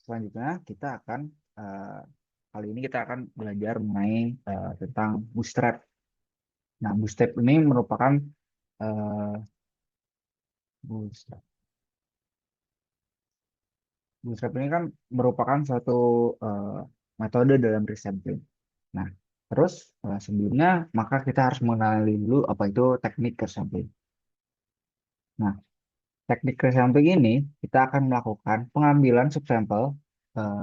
Selanjutnya kita akan eh, kali ini kita akan belajar mengenai tentang bootstrap. Nah, bootstrap ini merupakan eh, bootstrap. Bootstrap ini kan merupakan suatu eh, metode dalam resampling. Nah, terus sebelumnya maka kita harus mengenali dulu apa itu teknik resampling. Nah, teknik resampling ini kita akan melakukan pengambilan subsampel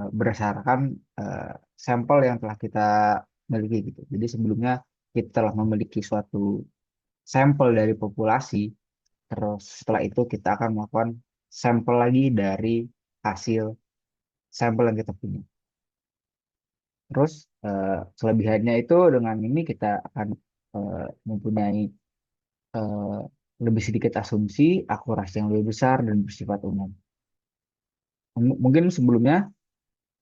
berdasarkan eh, sampel yang telah kita miliki gitu. Jadi sebelumnya kita telah memiliki suatu sampel dari populasi, terus setelah itu kita akan melakukan sampel lagi dari hasil sampel yang kita punya. Terus kelebihannya itu dengan ini kita akan mempunyai eh, lebih sedikit asumsi, akurasi yang lebih besar dan bersifat umum. Mungkin sebelumnya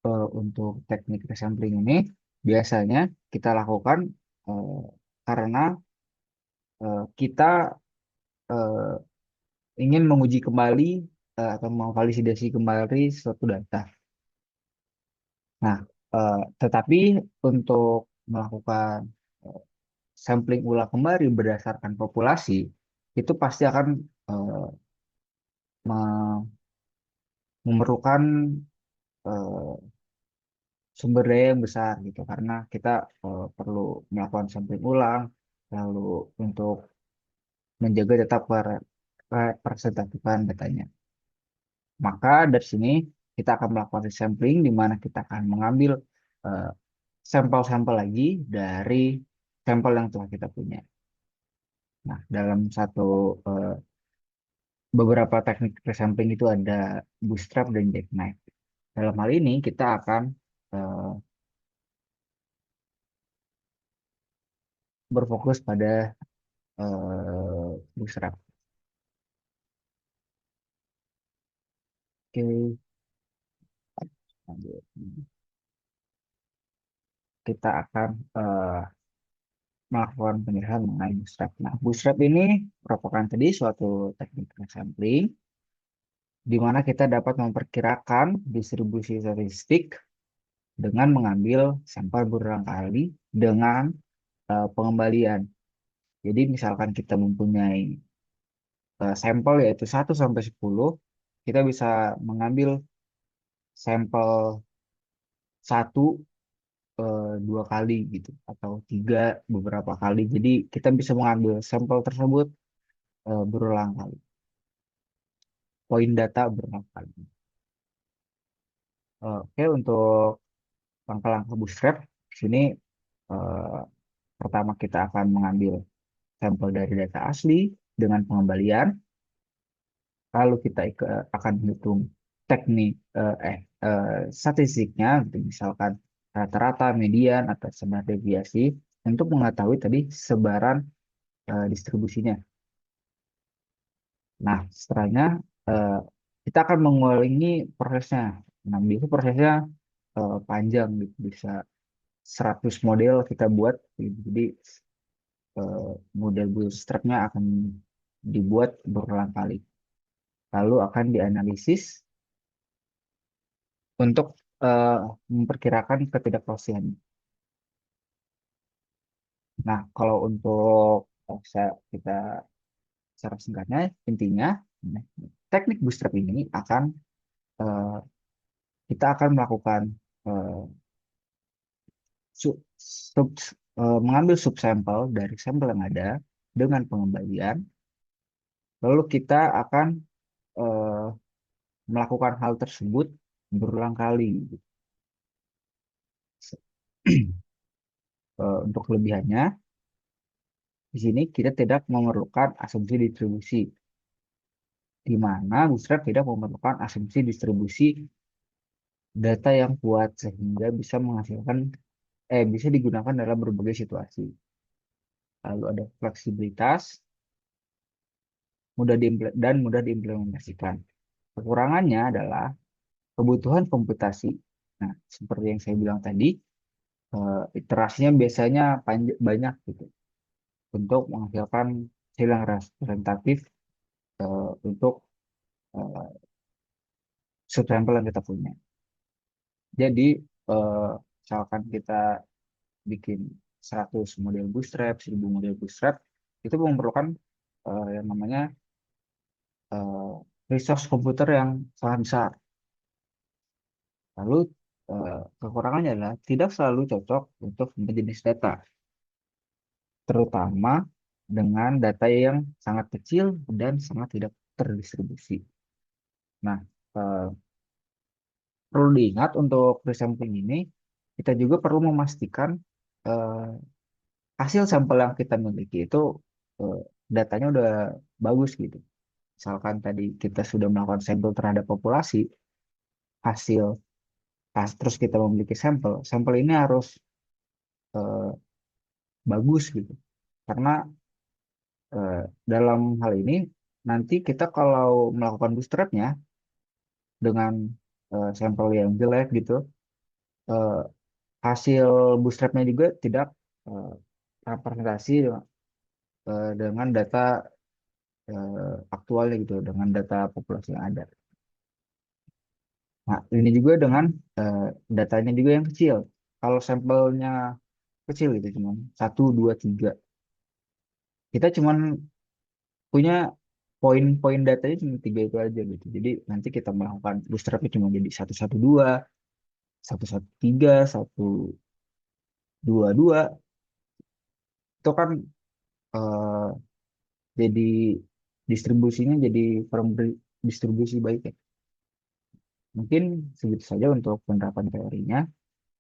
untuk teknik resampling ini biasanya kita lakukan eh, karena kita eh, ingin menguji kembali atau memvalidasi kembali suatu data. Nah, tetapi untuk melakukan eh, sampling ulang kembali berdasarkan populasi itu pasti akan eh, me- memerlukan eh, sumber daya yang besar gitu karena kita perlu melakukan sampling ulang lalu untuk menjaga tetap representatifan datanya. Maka dari sini kita akan melakukan sampling di mana kita akan mengambil eh, sampel-sampel lagi dari sampel yang telah kita punya. Nah, dalam eh, beberapa teknik resampling itu ada bootstrap dan jackknife. Dalam hal ini kita akan eh, berfokus pada bootstrap. Oke, lanjut. Kita akan melakukan penjelasan mengenai bootstrap. Nah, bootstrap ini merupakan tadi suatu teknik sampling di mana kita dapat memperkirakan distribusi statistik dengan mengambil sampel berulang kali dengan pengembalian. Jadi misalkan kita mempunyai sampel yaitu 1 sampai 10, kita bisa mengambil sampel 1 2 kali gitu atau 3 beberapa kali. Jadi kita bisa mengambil sampel tersebut berulang kali. Poin data berulang kali. Oke, untuk langkah-langkah bootstrap, di sini eh, pertama kita akan mengambil sampel dari data asli dengan pengembalian, lalu kita akan menghitung teknik statistiknya, gitu, misalkan rata-rata, median, atau standar deviasi untuk mengetahui tadi sebaran distribusinya. Nah, setelahnya eh, kita akan mengulangi prosesnya. Nah, itu prosesnya panjang gitu, bisa 100 model kita buat gitu. Jadi model bootstrapnya akan dibuat berulang kali. Lalu akan dianalisis untuk eh, memperkirakan ketidakpastian. Nah, kalau untuk kita secara singkatnya, intinya nah, teknik bootstrap ini akan eh, kita akan melakukan eh, su- mengambil subsampel dari sampel yang ada dengan pengembalian, lalu kita akan eh, melakukan hal tersebut berulang kali. Untuk kelebihannya, di sini kita tidak memerlukan asumsi distribusi, di mana Bootstrap tidak memerlukan asumsi distribusi data yang kuat sehingga bisa digunakan dalam berbagai situasi. Lalu ada fleksibilitas, dan mudah diimplementasikan. Kekurangannya adalah kebutuhan komputasi. Nah, seperti yang saya bilang tadi, iterasinya biasanya banyak gitu untuk menghasilkan hasil yang representatif untuk subsampel yang kita punya. Jadi eh, misalkan kita bikin 100 model bootstrap, 1000 model bootstrap, itu memerlukan yang namanya eh, resource komputer yang sangat besar. Lalu kekurangannya adalah tidak selalu cocok untuk jenis data, terutama dengan data yang sangat kecil dan sangat tidak terdistribusi. Nah, eh, perlu diingat untuk resampling ini, kita juga perlu memastikan eh, hasil sampel yang kita miliki itu eh, datanya udah bagus gitu. Misalkan tadi kita sudah melakukan sampel terhadap populasi, hasil terus kita memiliki sampel, sampel ini harus eh, bagus gitu. Karena eh, dalam hal ini nanti kita kalau melakukan bootstrapnya dengan sampel yang jelek gitu, eh, hasil bootstrapnya juga tidak eh, representasi dengan data aktualnya gitu, dengan data populasi yang ada. Nah, ini juga dengan eh, datanya juga yang kecil. Kalau sampelnya kecil gitu, cuma satu, dua, tiga, kita cuma punya poin-poin datanya cuma tiga itu aja gitu. Jadi nanti kita melakukan bootstrapnya cuma jadi satu satu dua, satu satu tiga, satu dua dua, itu kan eh, jadi distribusinya jadi kurang distribusi baik ya. Mungkin segitu saja untuk penerapan teorinya.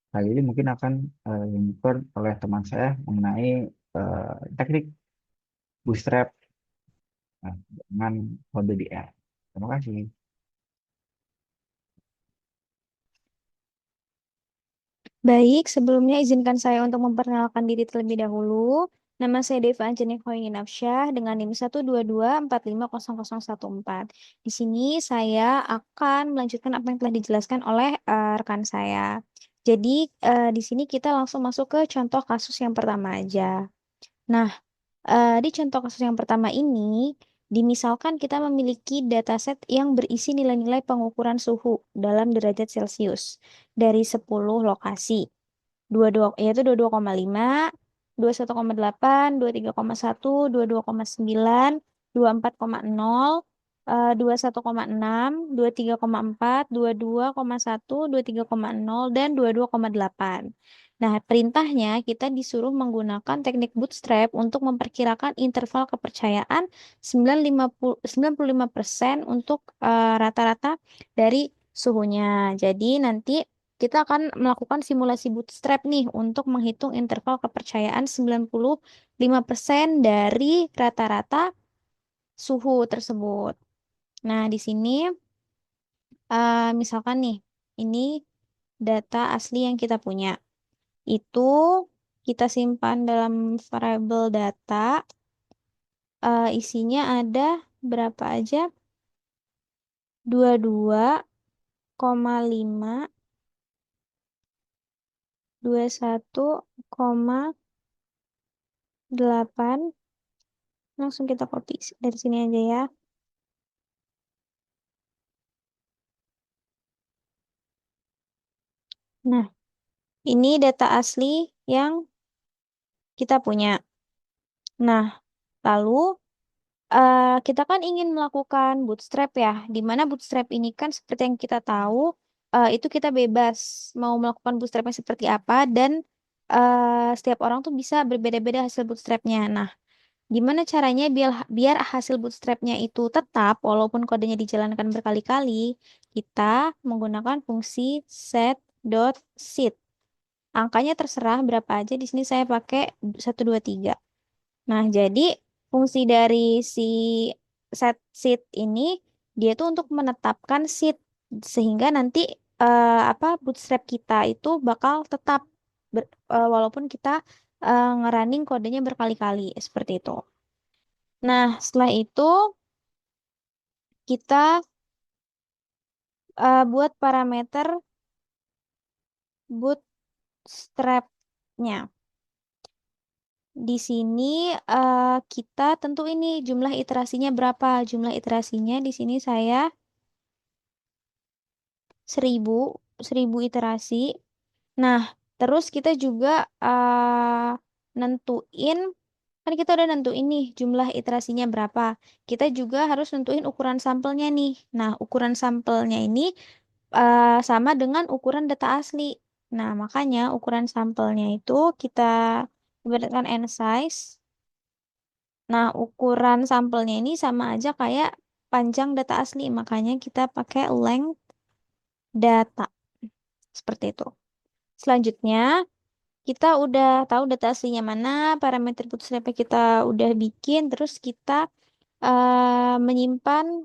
Kali ini mungkin akan diinput oleh teman saya mengenai teknik bootstrap dengan kode DR. Terima kasih. Baik, sebelumnya izinkan saya untuk memperkenalkan diri terlebih dahulu. Nama saya Deva Anjani Khoini Nafsyah dengan NIM 122450014. Di sini saya akan melanjutkan apa yang telah dijelaskan oleh rekan saya. Jadi di sini kita langsung masuk ke contoh kasus yang pertama aja. Nah, di contoh kasus yang pertama ini, dimisalkan kita memiliki dataset yang berisi nilai-nilai pengukuran suhu dalam derajat Celcius dari 10 lokasi. 22 yaitu 22,5, 21,8, 23,1, 22,9, 24,0, 21,6, 23,4, 22,1, 23,0 dan 22,8. Nah, perintahnya kita disuruh menggunakan teknik bootstrap untuk memperkirakan interval kepercayaan 95% untuk rata-rata dari suhunya. Jadi nanti kita akan melakukan simulasi bootstrap nih untuk menghitung interval kepercayaan 95% dari rata-rata suhu tersebut. Nah, di sini misalkan nih, ini data asli yang kita punya. Itu kita simpan dalam variabel data. Isinya ada berapa aja? 22,5, 21,8. Langsung kita copy dari sini aja ya. Nah, ini data asli yang kita punya. Nah, lalu kita kan ingin melakukan bootstrap ya, di mana bootstrap ini kan seperti yang kita tahu, itu kita bebas mau melakukan bootstrapnya seperti apa dan setiap orang tuh bisa berbeda-beda hasil bootstrapnya. Nah, gimana caranya biar hasil bootstrapnya itu tetap walaupun kodenya dijalankan berkali-kali, kita menggunakan fungsi set.sit. Angkanya terserah berapa aja. Di sini saya pakai 1, 2, 3. Nah, jadi fungsi dari si set sheet ini dia tuh untuk menetapkan sheet sehingga nanti apa bootstrap kita itu bakal tetap walaupun kita ngerunning kodenya berkali-kali seperti itu. Nah, setelah itu kita buat parameter bootstrapnya. Di sini kita tentu ini jumlah iterasinya berapa. Jumlah iterasinya di sini saya 1000, 1000 iterasi. Nah, terus kita juga nentuin, kan kita udah nentuin nih jumlah iterasinya berapa. Kita juga harus nentuin ukuran sampelnya nih. Nah, ukuran sampelnya ini sama dengan ukuran data asli. Nah, makanya ukuran sampelnya itu kita ibaratkan n size. Nah, ukuran sampelnya ini sama aja kayak panjang data asli. Makanya kita pakai length data. Seperti itu. Selanjutnya, kita udah tahu data aslinya mana, parameter bootstrap kita udah bikin, terus kita menyimpan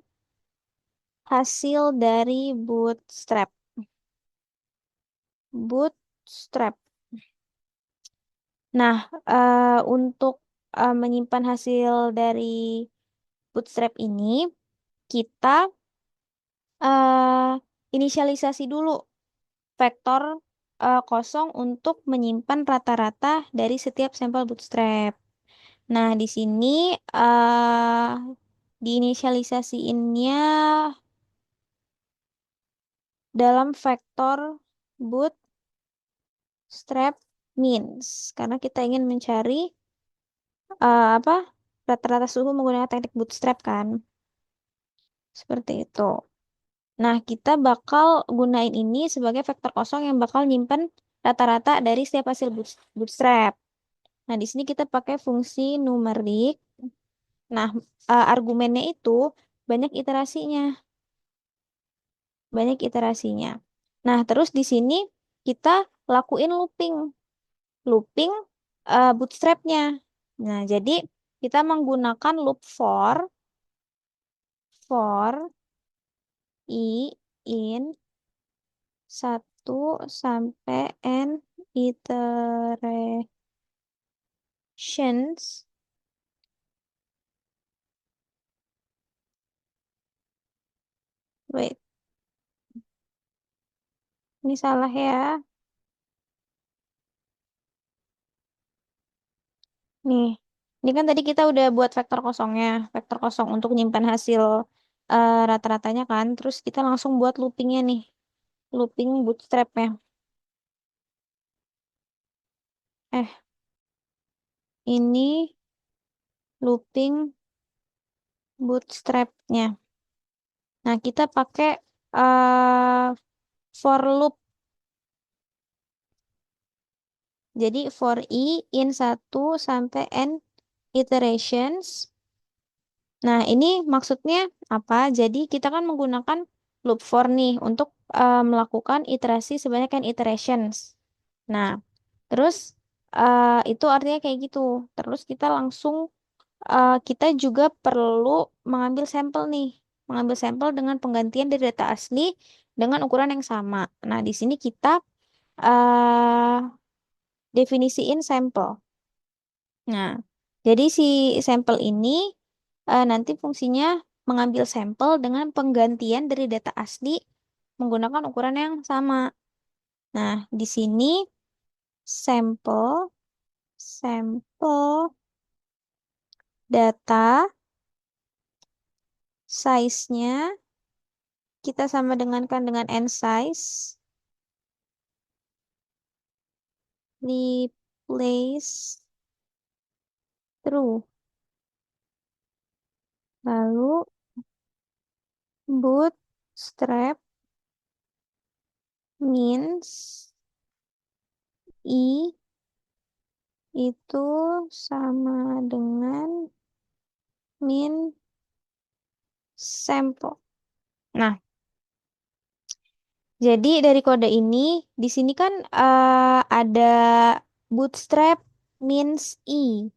hasil dari bootstrap. Bootstrap. Nah, untuk menyimpan hasil dari bootstrap ini, kita inisialisasi dulu vektor kosong untuk menyimpan rata-rata dari setiap sampel bootstrap. Nah, di sini diinisialisasiinnya dalam vektor bootstrap means karena kita ingin mencari apa rata-rata suhu menggunakan teknik bootstrap kan. Seperti itu. Nah, kita bakal gunain ini sebagai vektor kosong yang bakal nyimpen rata-rata dari setiap hasil bootstrap. Nah, di sini kita pakai fungsi numerik. Nah, argumennya itu banyak iterasinya. Banyak iterasinya. Nah, terus di sini kita lakuin looping. Looping bootstrapnya. Nah, jadi kita menggunakan loop for i in 1 sampai n iterations. Wait, ini salah ya. Nih, ini kan tadi kita udah buat vektor kosongnya, vektor kosong untuk nyimpan hasil rata-ratanya kan. Terus kita langsung buat loopingnya nih, looping bootstrapnya. Eh, ini looping bootstrapnya. Nah, kita pakai eh for loop. Jadi for i in 1 sampai n iterations. Nah, ini maksudnya apa? Jadi kita kan menggunakan loop for nih untuk melakukan iterasi sebanyak n iterations. Nah, terus itu artinya kayak gitu. Terus kita langsung kita juga perlu mengambil sampel nih, mengambil sampel dengan penggantian dari data asli dengan ukuran yang sama. Nah, di sini kita uh, definisiin sampel. Nah, jadi si sampel ini nanti fungsinya mengambil sampel dengan penggantian dari data asli menggunakan ukuran yang sama. Nah, di sini sampel sampel data size-nya kita sama dengankan dengan n size replace true. Lalu bootstrap means i itu sama dengan min sampel. Nah, jadi dari kode ini di sini kan ada bootstrap means i.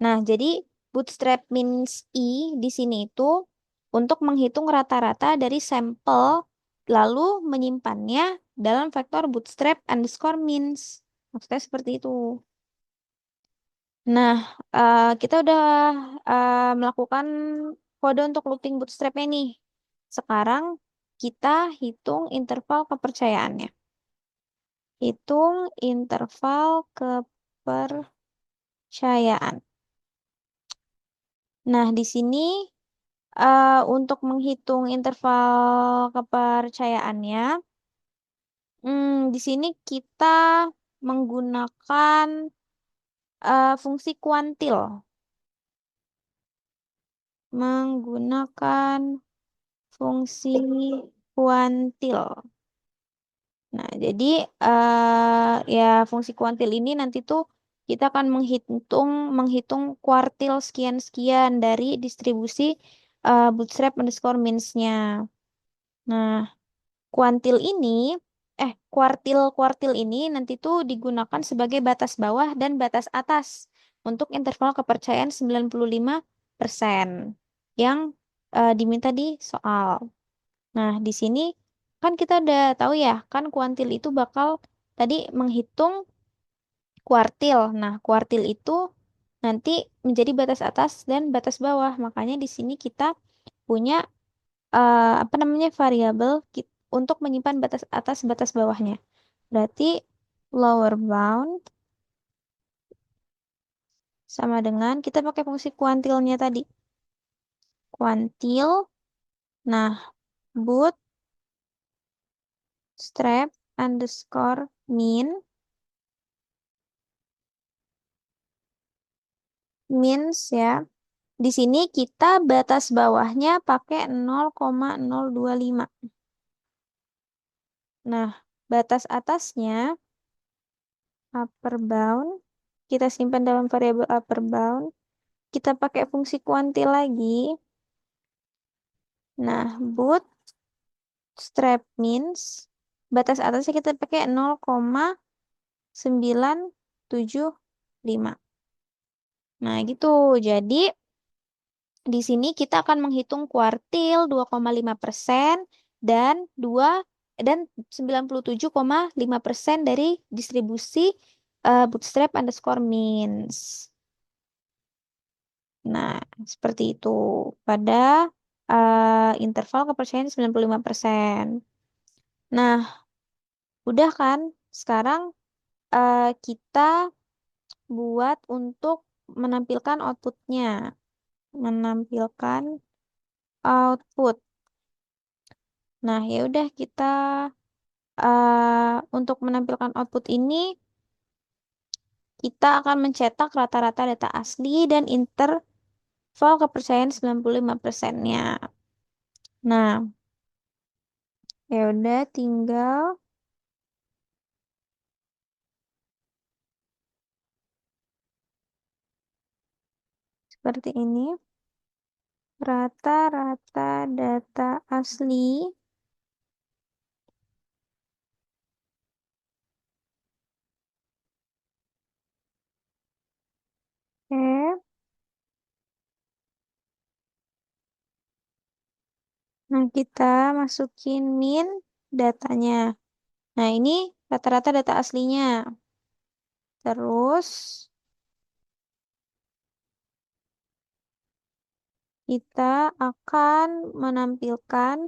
Nah, jadi bootstrap means i di sini itu untuk menghitung rata-rata dari sampel lalu menyimpannya dalam vektor bootstrap underscore means. Maksudnya seperti itu. Nah, kita udah melakukan kode untuk looping bootstrapnya nih. Sekarang kita hitung interval kepercayaannya. Hitung interval kepercayaan. Nah, di sini untuk menghitung interval kepercayaannya, di sini kita menggunakan fungsi kuantil. Menggunakan fungsi kuantil. Nah, jadi ya fungsi kuantil ini nanti tuh kita akan menghitung menghitung kuartil sekian-sekian dari distribusi bootstrap underscore means-nya. Nah, kuantil ini, kuartil-kuartil ini nanti tuh digunakan sebagai batas bawah dan batas atas untuk interval kepercayaan 95% yang diminta di soal. Nah, di sini kan kita udah tahu ya, kan kuantil itu bakal tadi menghitung kuartil. Nah, kuartil itu nanti menjadi batas atas dan batas bawah. Makanya di sini kita punya apa namanya variabel untuk menyimpan batas atas batas bawahnya. Berarti lower bound sama dengan kita pakai fungsi kuantilnya tadi. Kuantil, nah bootstrap underscore means ya. Di sini kita batas bawahnya pakai 0,025. Nah, batas atasnya upper bound kita simpan dalam variabel upper bound. Kita pakai fungsi kuantil lagi. Nah, bootstrap means batas atasnya kita pakai 0,975. Nah, gitu. Jadi di sini kita akan menghitung kuartil 2,5% dan 97,5% dari distribusi bootstrap underscore means. Nah, seperti itu pada interval kepercayaan 95%. Nah, udah kan? Sekarang kita buat untuk menampilkan outputnya. Menampilkan output. Nah, ya udah kita untuk menampilkan output ini kita akan mencetak rata-rata data asli dan interval kepercayaan 95%-nya. Nah, ya udah tinggal seperti ini. Rata-rata data asli Oke. Nah, kita masukin min datanya. Nah, ini rata-rata data aslinya. Terus kita akan menampilkan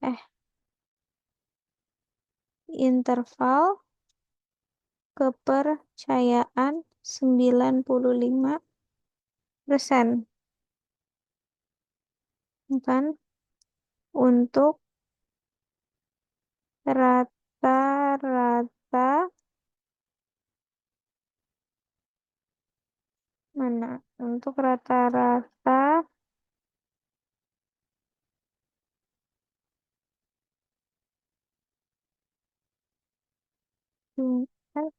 eh interval kepercayaan 95%, kan? Untuk rata-rata mana? Untuk rata-rata tingkat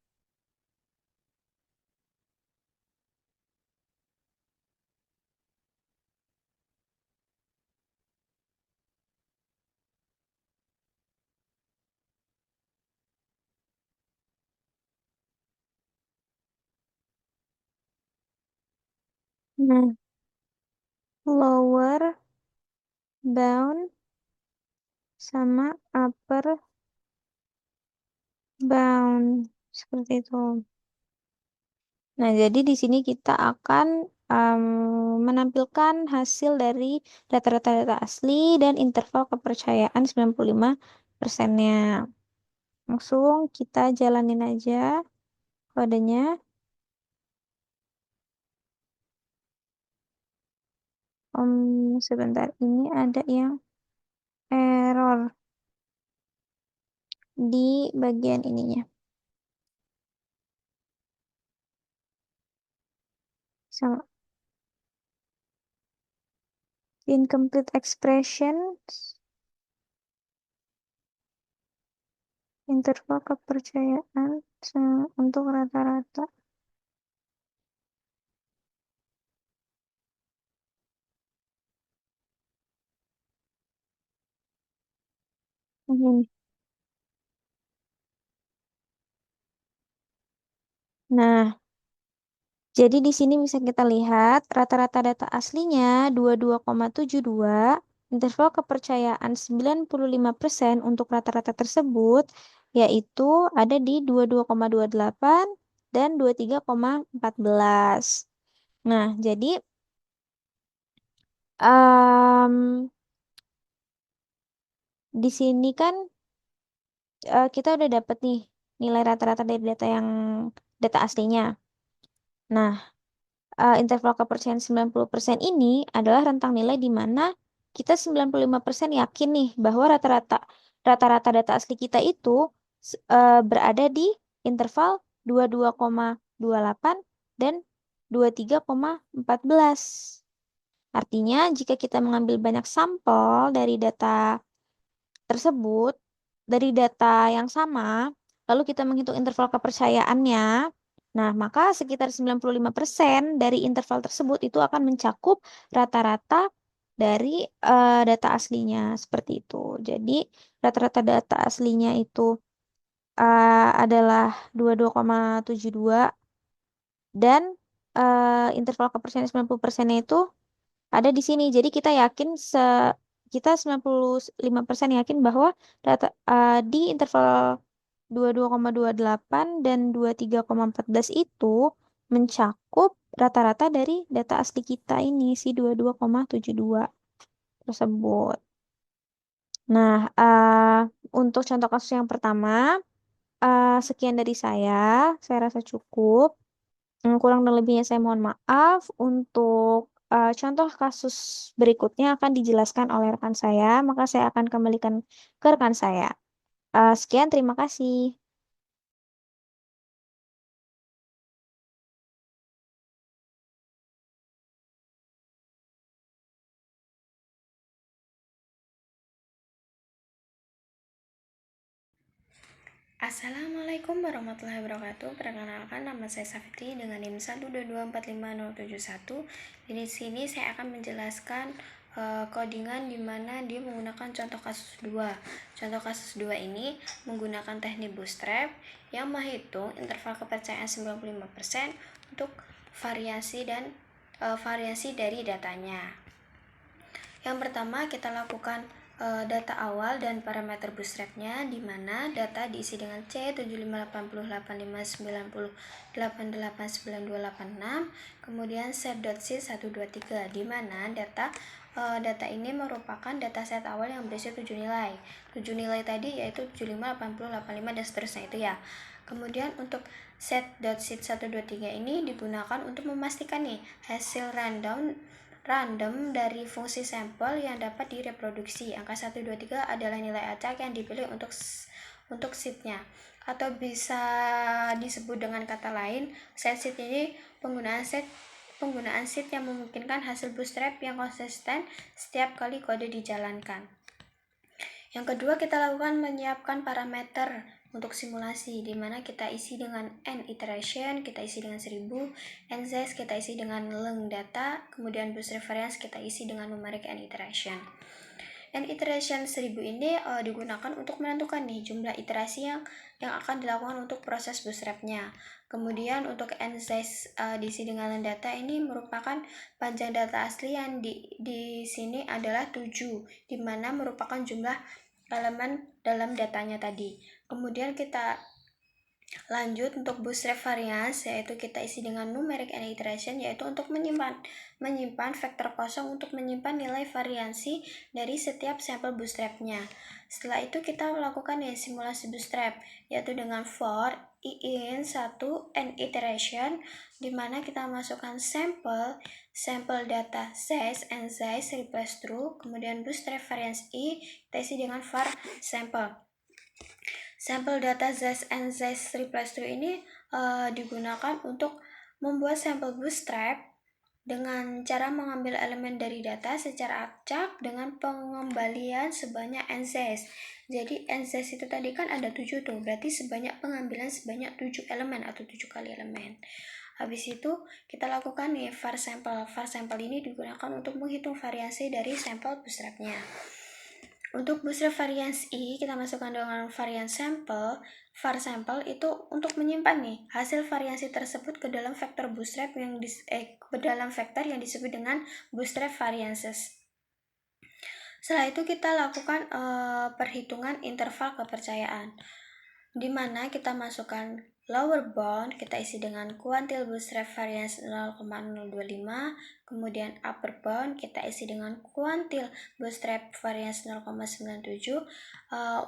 nah, lower bound sama upper bound seperti itu. Nah, jadi di sini kita akan menampilkan hasil dari rata-rata data asli dan interval kepercayaan 95%-nya. Langsung kita jalanin aja kodenya. Sebentar, ini ada yang error di bagian ininya. Sama incomplete expressions, interval kepercayaan untuk rata-rata. Ini. Nah, jadi di sini bisa kita lihat rata-rata data aslinya 22,72, interval kepercayaan 95% untuk rata-rata tersebut, yaitu ada di 22,28 dan 23,14. Nah, jadi di sini kan kita udah dapet nih nilai rata-rata dari data aslinya. Nah, interval kepercayaan 90% ini adalah rentang nilai di mana kita 95% yakin nih bahwa rata-rata data asli kita itu berada di interval 22,28 dan 23,14. Artinya, jika kita mengambil banyak sampel dari data tersebut, dari data yang sama, lalu kita menghitung interval kepercayaannya, nah maka sekitar 95% dari interval tersebut itu akan mencakup rata-rata dari data aslinya seperti itu. Jadi rata-rata data aslinya itu adalah 22,72 dan interval kepercayaan 90%-nya itu ada di sini. Jadi kita 95% yakin bahwa di interval 22,28 dan 23,14 itu mencakup rata-rata dari data asli kita ini si 22,72 tersebut. Nah, untuk contoh kasus yang pertama, sekian dari saya. Saya rasa cukup. Kurang dan lebihnya saya mohon maaf. Untuk contoh kasus berikutnya akan dijelaskan oleh rekan saya, maka saya akan kembalikan ke rekan saya. Sekian, terima kasih. Assalamualaikum warahmatullahi wabarakatuh. Perkenalkan, nama saya Safitri dengan NIM 1224571. Di sini saya akan menjelaskan codingan di mana dia menggunakan contoh kasus 2. Contoh kasus 2 ini menggunakan teknik bootstrap yang menghitung interval kepercayaan 95% untuk variasi dari datanya. Yang pertama kita lakukan data awal dan parameter bootstrapnya, di mana data diisi dengan C 75885908889286, kemudian set.sheet 123, di mana data ini merupakan dataset awal yang berisi 7 nilai. 7 nilai tadi yaitu 75, 80, 85 dan seterusnya itu ya. Kemudian untuk set.sheet 123 ini digunakan untuk memastikan nih hasil random dari fungsi sampel yang dapat direproduksi. Angka 123 adalah nilai acak yang dipilih untuk sheet-nya. Atau bisa disebut dengan kata lain, set sheet ini penggunaan sheet yang memungkinkan hasil bootstrap yang konsisten setiap kali kode dijalankan. Yang kedua, kita lakukan menyiapkan parameter untuk simulasi, di mana kita isi dengan n iteration, kita isi dengan 1000, n size kita isi dengan length data, kemudian bootstrap variance kita isi dengan numeric n iteration. N iteration 1000 ini digunakan untuk menentukan nih jumlah iterasi yang akan dilakukan untuk proses bootstrapnya. Kemudian untuk n size diisi dengan data ini merupakan panjang data asli yang di sini adalah 7, di mana merupakan jumlah elemen dalam datanya tadi. Kemudian kita Lanjut untuk bootstrap variance, yaitu kita isi dengan numeric and iteration, yaitu untuk menyimpan vektor kosong untuk menyimpan nilai variansi dari setiap sampel bootstrapnya. Setelah itu kita melakukan simulasi bootstrap, yaitu dengan for in 1 and iteration, di mana kita masukkan sampel data size and size replace true, kemudian bootstrap variance i kita isi dengan var sample. Sampel data size and size replace true ini digunakan untuk membuat sampel bootstrap dengan cara mengambil elemen dari data secara acak dengan pengembalian sebanyak n size. Jadi n size itu tadi kan ada 7 tuh, berarti pengambilan sebanyak 7 elemen atau 7 kali elemen. Habis itu kita lakukan nih var sampel. Var sampel ini digunakan untuk menghitung variasi dari sampel bootstrapnya. Untuk bootstrap variance i, kita masukkan dengan varian sampel. Var sampel itu untuk menyimpan nih hasil variasi tersebut ke dalam vektor bootstrap yang disebut dengan bootstrap variances. Setelah itu kita lakukan perhitungan interval kepercayaan, di mana kita masukkan lower bound, kita isi dengan kuantil bootstrap variance 0,025, kemudian upper bound kita isi dengan kuantil bootstrap variance 0,97.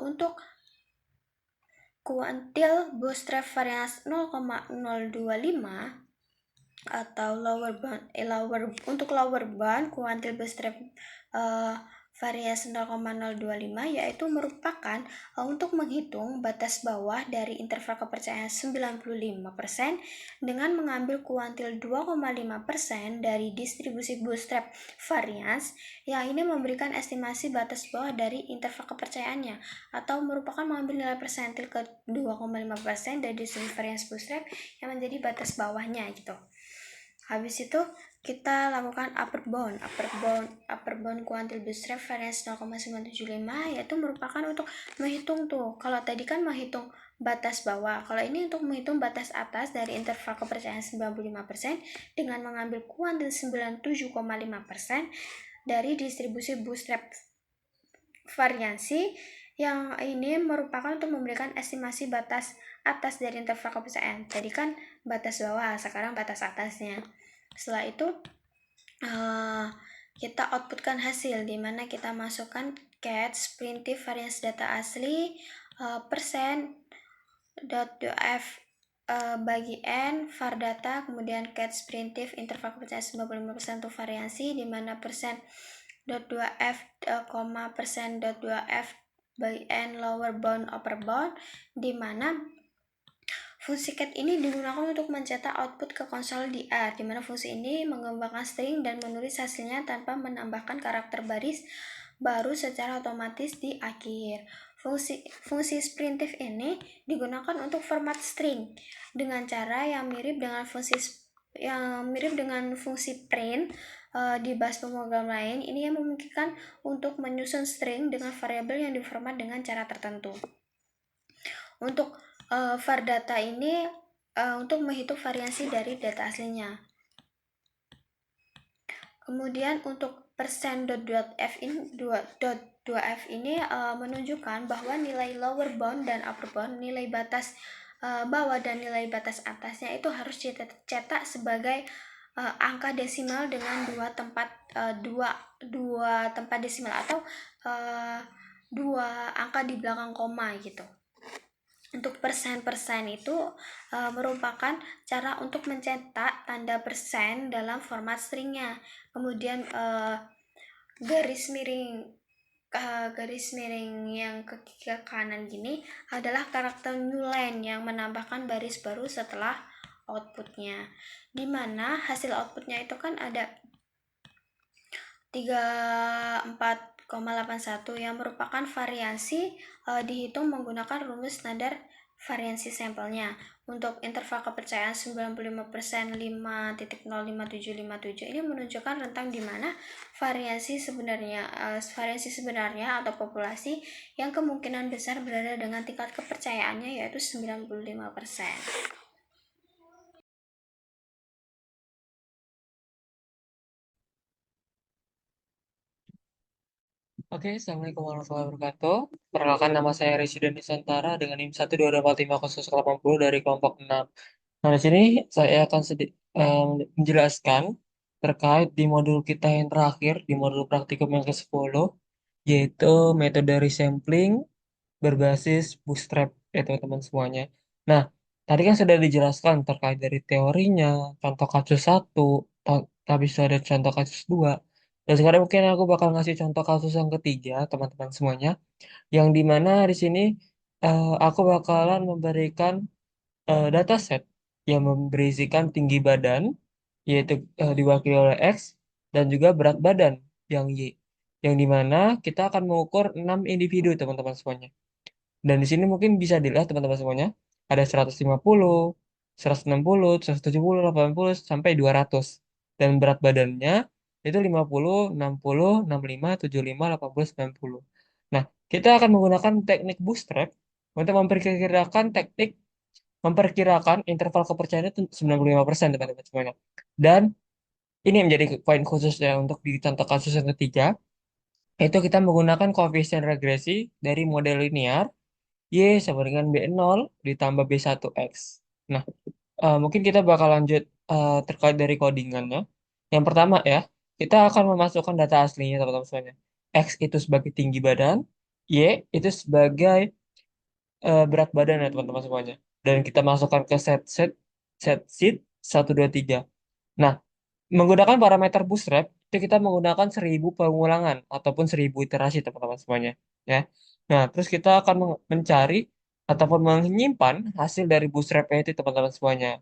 Untuk kuantil bootstrap variance 0,025 atau untuk lower bound kuantil bootstrap variasi 0,025 yaitu merupakan untuk menghitung batas bawah dari interval kepercayaan 95% dengan mengambil kuantil 2,5% dari distribusi bootstrap variance yang ini memberikan estimasi batas bawah dari interval kepercayaannya, atau merupakan mengambil nilai persentil ke 2,5% dari distribusi variance bootstrap yang menjadi batas bawahnya gitu. Habis itu kita lakukan upper bound kuantil bootstrap variance 0,975, yaitu merupakan untuk menghitung tuh, kalau tadi kan menghitung batas bawah, kalau ini untuk menghitung batas atas dari interval kepercayaan 95% dengan mengambil kuantil 97,5% dari distribusi bootstrap variansi yang ini merupakan untuk memberikan estimasi batas atas dari interval kepercayaan. Tadi kan batas bawah, sekarang batas atasnya. Setelah itu kita outputkan hasil, di mana kita masukkan catch printf variance data asli persen .dof bagi n var data, kemudian catch printf interval kepercayaan 95% untuk variansi, di mana persen .2f, persen .2f bagi n lower bound upper bound, di mana fungsi cat ini digunakan untuk mencetak output ke konsol di R, di mana fungsi ini mengembangkan string dan menulis hasilnya tanpa menambahkan karakter baris baru secara otomatis di akhir. Fungsi printf ini digunakan untuk format string dengan cara yang mirip dengan fungsi print di bash pemrogram lain. Ini yang memungkinkan untuk menyusun string dengan variabel yang diformat dengan cara tertentu. Untuk var data ini untuk menghitung variasi dari data aslinya. Kemudian untuk persen .2f ini menunjukkan bahwa nilai lower bound dan upper bound, nilai batas bawah dan nilai batas atasnya itu harus dicetak sebagai angka desimal dengan dua tempat desimal atau dua angka di belakang koma gitu. Untuk persen itu merupakan cara untuk mencetak tanda persen dalam format stringnya. Kemudian garis miring yang ke kanan gini adalah karakter new line yang menambahkan baris baru setelah outputnya, dimana hasil outputnya itu kan ada 34,81 yang merupakan variansi dihitung menggunakan rumus standar variansi sampelnya. Untuk interval kepercayaan 95% 5.05757 ini menunjukkan rentang di mana variansi sebenarnya atau populasi yang kemungkinan besar berada dengan tingkat kepercayaannya yaitu 95%. Oke, Assalamualaikum warahmatullahi wabarakatuh. Perkenalkan, nama saya Residen Nusantara dengan NIM 122450080 dari kelompok 6. Nah, di sini saya akan menjelaskan terkait di modul kita yang terakhir, di modul praktikum yang ke-10, yaitu metode resampling berbasis bootstrap, ya teman-teman semuanya. Nah, tadi kan sudah dijelaskan terkait dari teorinya, contoh kasus satu, tapi sudah ada contoh kasus dua. Dan sekarang mungkin aku bakal ngasih contoh kasus yang ketiga, teman-teman semuanya, yang dimana di sini aku bakalan memberikan dataset yang berisikan tinggi badan, yaitu diwakili oleh X, dan juga berat badan yang Y. Yang dimana kita akan mengukur 6 individu, teman-teman semuanya. Dan di sini mungkin bisa dilihat teman-teman semuanya, ada 150, 160, 170, 80, sampai 200. Dan berat badannya itu 50, 60, 65, 75, 80, 90. Nah, kita akan menggunakan teknik bootstrap untuk memperkirakan interval kepercayaan itu 95% teman-teman semuanya. Dan ini yang menjadi poin khususnya untuk di contoh kasus yang ketiga, itu kita menggunakan koefisien regresi dari model linear Y sama dengan B0 ditambah B1X. Nah, mungkin kita bakal lanjut terkait dari codingannya. Yang pertama ya, kita akan memasukkan data aslinya teman-teman semuanya. X itu sebagai tinggi badan, Y itu sebagai berat badan ya teman-teman semuanya. Dan kita masukkan ke set sheet 123. Nah, menggunakan parameter bootstrap, itu kita menggunakan 1000 pengulangan ataupun 1000 iterasi teman-teman semuanya. Ya. Nah, terus kita akan mencari ataupun menyimpan hasil dari bootstrap itu teman-teman semuanya.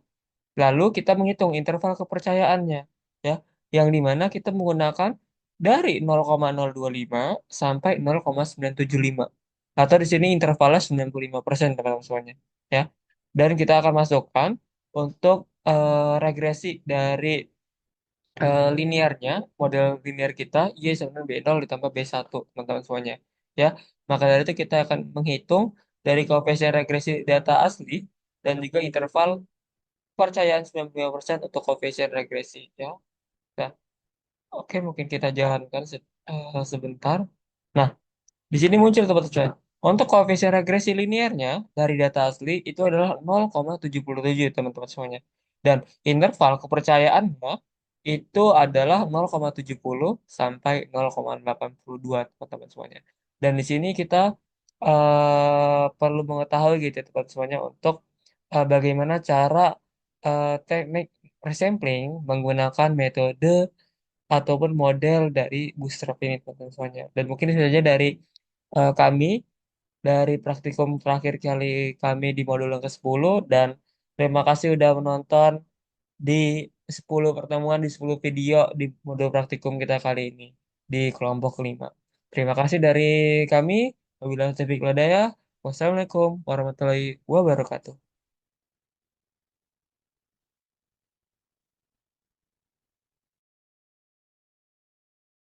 Lalu kita menghitung interval kepercayaannya, ya, yang dimana kita menggunakan dari 0,025 sampai 0,975. Atau di sini intervalnya 95% teman-teman semuanya, ya. Dan kita akan masukkan untuk regresi dari linearnya, model linear kita, Y sama dengan B0 ditambah B1, teman-teman semuanya. Ya, maka dari itu kita akan menghitung dari koefisien regresi data asli dan juga interval kepercayaan 95% untuk koefisien regresi. Ya, nah, oke mungkin kita jalankan sebentar. Nah, di sini muncul teman-teman. Untuk koefisien regresi linearnya dari data asli itu adalah 0,77 teman-teman semuanya. Dan interval kepercayaannya itu adalah 0,70 sampai 0,82 teman-teman semuanya. Dan di sini kita perlu mengetahui gitu ya teman-teman semuanya untuk bagaimana cara teknik resampling menggunakan metode ataupun model dari bootstrap ini teman-teman semuanya. Dan mungkin itu saja dari kami dari praktikum terakhir kali kami di modul yang ke-10, dan terima kasih udah menonton di 10 pertemuan, di 10 video di modul praktikum kita kali ini di kelompok kelima. Terima kasih dari kami. Wabillahi taufiq wal hidayah. Wassalamualaikum warahmatullahi wabarakatuh.